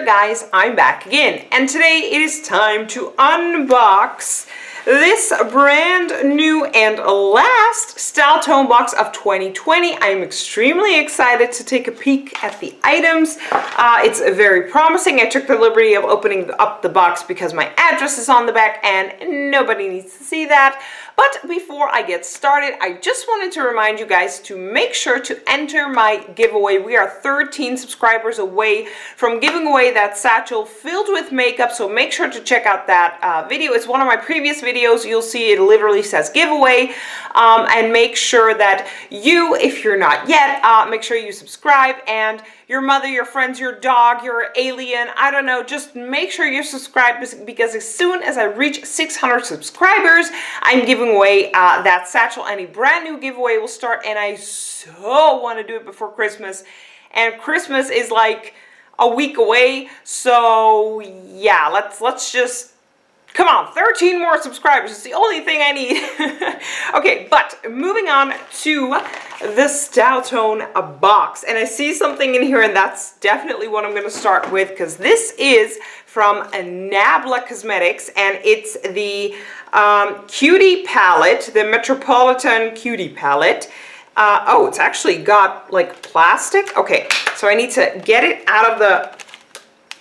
there guys, I'm back again, and today it is time to unbox this brand new and last Styletone box of 2020. I'm extremely excited to take a peek at the items. It's very promising. I took the liberty of opening up the box because my address is on the back and nobody needs to see that. But before I get started, I just wanted to remind you guys to make sure to enter my giveaway. We are 13 subscribers away from giving away that satchel filled with makeup, so make sure to check out that video. It's one of my previous videos. You'll see it literally says giveaway, and make sure that you, if you're not yet, make sure you subscribe, and your mother, your friends, your dog, your alien, I don't know, just make sure you're subscribed, because as soon as I reach 600 subscribers, I'm giving away that satchel, and a brand new giveaway will start, and I so want to do it before Christmas, and Christmas is like a week away, so yeah, let's just, come on, 13 more subscribers is the only thing I need. Okay, but moving on to the Styletone box, and I see something in here, and that's definitely what I'm going to start with, because this is from Nabla Cosmetics, and it's the Cutie palette, the Metropolitan Cutie palette. Oh, it's actually got like plastic. Okay, so I need to get it out of the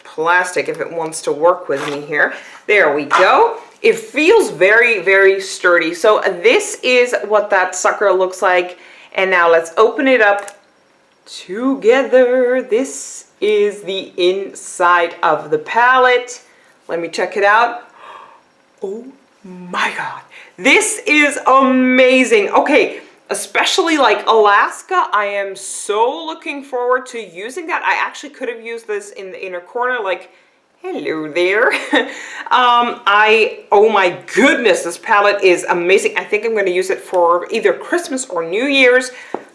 plastic if it wants to work with me here. There we go. It feels very, very sturdy. So this is what that sucker looks like. And now let's open it up together. This is the inside of the palette. Let me check it out. Oh my God. This is amazing. Okay. Especially like Alaska, I am so looking forward to using that. I actually could have used this in the inner corner, like, hello there. Oh my goodness, this palette is amazing. I think I'm going to use it for either Christmas or New Year's.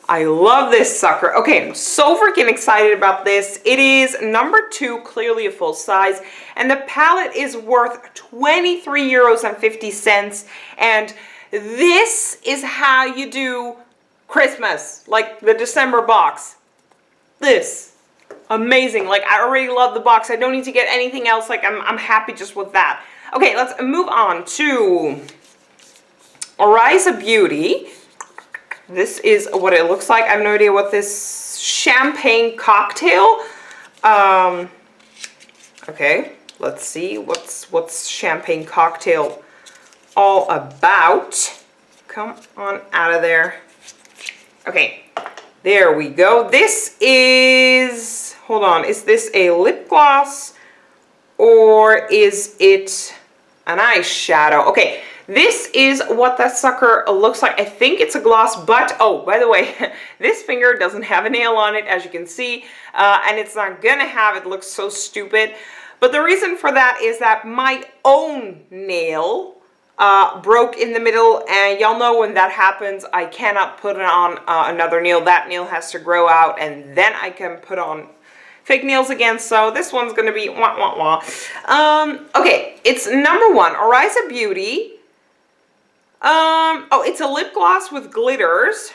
I love this sucker. Okay, I'm so freaking excited about this. It is number 2, clearly a full size, and the palette is worth 23 euros and 50 cents, and this is how you do Christmas, like the December box. This, amazing. Like, I already love the box. I don't need to get anything else. Like, I'm happy just with that. Okay, let's move on to Oriza Beauty. This is what it looks like. I have no idea what this champagne cocktail. Okay, let's see what's champagne cocktail all about. Come on out of there. Okay, there we go. This is, hold on, is this a lip gloss or is it an eyeshadow? Okay, this is what that sucker looks like. I think it's a gloss, but oh, by the way, this finger doesn't have a nail on it, as you can see, and it's not gonna have, it looks so stupid. But the reason for that is that my own nail broke in the middle, and y'all know when that happens, I cannot put on another nail. That nail has to grow out, and then I can put on fake nails again. So this one's gonna be wah wah wah. Okay, it's number 1, Oriza Beauty. Oh, it's a lip gloss with glitters.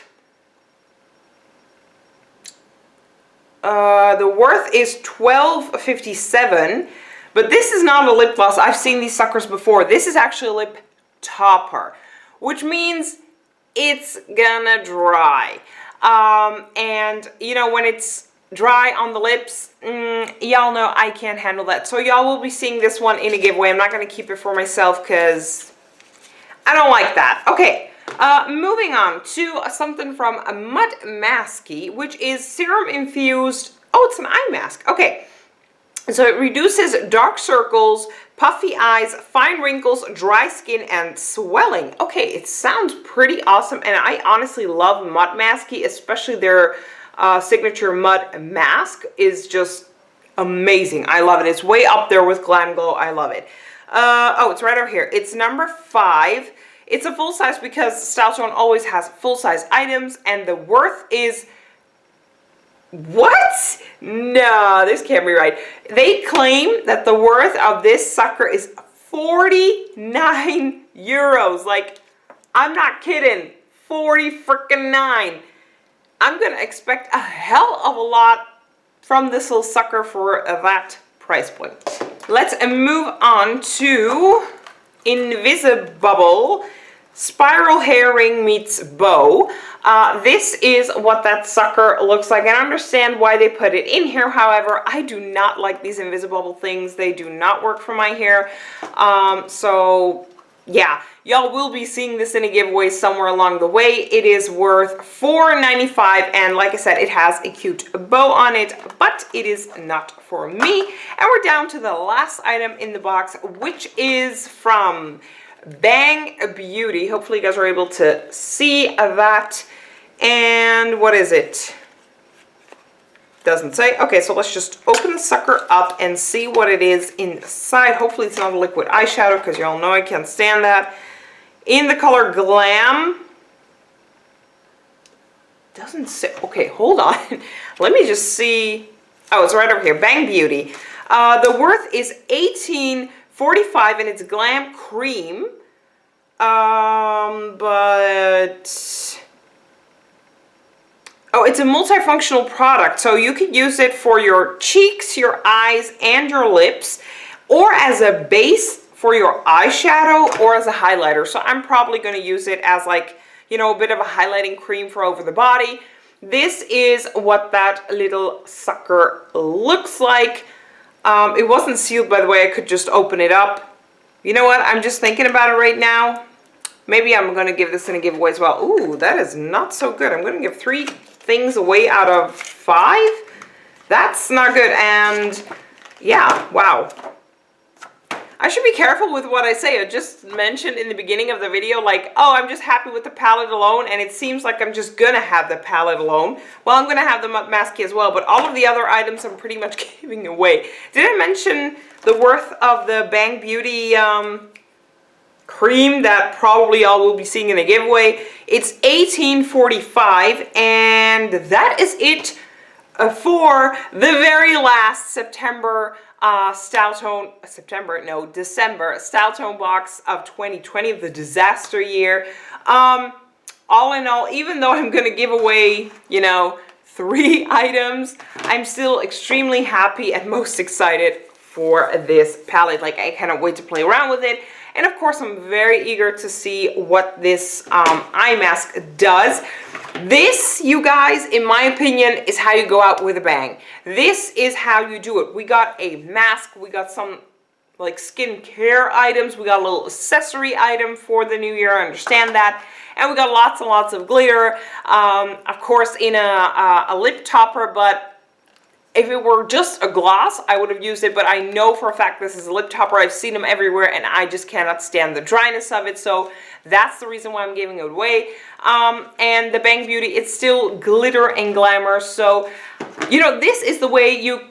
The worth is $12.57, but this is not a lip gloss. I've seen these suckers before. This is actually a lip topper, which means it's gonna dry. And you know, when it's dry on the lips, y'all know I can't handle that. So y'all will be seeing this one in a giveaway. I'm not gonna keep it for myself because I don't like that. Okay, moving on to something from Mud Masky, which is serum infused. Oh, it's an eye mask. Okay. So it reduces dark circles, puffy eyes, fine wrinkles, dry skin, and swelling. Okay, it sounds pretty awesome, and I honestly love Mud Masky, especially their signature mud mask is just amazing. I love it. It's way up there with Glam Glow. I love it. Oh, it's right over here. It's number 5. It's a full size because Styletone always has full size items, and the worth is... What? No, this can't be right. They claim that the worth of this sucker is 49 euros. Like, I'm not kidding. 40 freaking 9. I'm gonna expect a hell of a lot from this little sucker for that price point. Let's move on to Invisibubble Spiral Hair Ring meets bow. This is what that sucker looks like, and I understand why they put it in here. However, I do not like these Invisibubble things. They do not work for my hair. So yeah, y'all will be seeing this in a giveaway somewhere along the way. It is worth $4.95, and like I said, it has a cute bow on it, but it is not for me. And we're down to the last item in the box, which is from Bang Beauty. Hopefully you guys are able to see that. And what is it? Doesn't say. Okay, so let's just open the sucker up and see what it is inside. Hopefully it's not a liquid eyeshadow, because y'all know I can't stand that. In the color Glam. Doesn't say. Okay, hold on. Let me just see. Oh, it's right over here. Bang Beauty. The worth is $18.45, and it's Glam Cream. Oh, it's a multifunctional product, so you could use it for your cheeks, your eyes, and your lips, or as a base for your eyeshadow, or as a highlighter. So I'm probably going to use it as, like, you know, a bit of a highlighting cream for over the body. This is what that little sucker looks like. It wasn't sealed, by the way. I could just open it up. You know what? I'm just thinking about it right now. Maybe I'm going to give this in a giveaway as well. Ooh, that is not so good. I'm going to give 3 things away out of 5. That's not good. And yeah, wow. I should be careful with what I say. I just mentioned in the beginning of the video, like, oh, I'm just happy with the palette alone, and it seems like I'm just gonna have the palette alone. Well, I'm gonna have the mask as well, but all of the other items I'm pretty much giving away. Did I mention the worth of the Bang Beauty cream that probably y'all will be seeing in a giveaway? It's $18.45, and that is it for the very last December Styletone box of 2020, of the disaster year. All in all, even though I'm gonna give away, you know, 3 items, I'm still extremely happy and most excited for this palette. Like, I cannot wait to play around with it. And of course, I'm very eager to see what this eye mask does. This, you guys, in my opinion, is how you go out with a bang. This is how you do it. We got a mask, we got some like skincare items, we got a little accessory item for the new year, I understand that. And we got lots and lots of glitter, of course in a lip topper, but if it were just a gloss, I would have used it, but I know for a fact this is a lip topper. I've seen them everywhere, and I just cannot stand the dryness of it, so that's the reason why I'm giving it away. And the Bang Beauty, it's still glitter and glamour, so, you know, this is the way you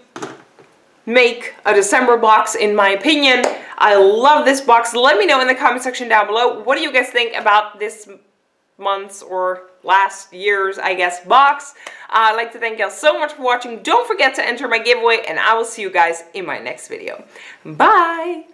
make a December box, in my opinion. I love this box. Let me know in the comment section down below, what do you guys think about this month's or last year's, I guess, box. I'd like to thank y'all so much for watching. Don't forget to enter my giveaway, and I will see you guys in my next video. Bye!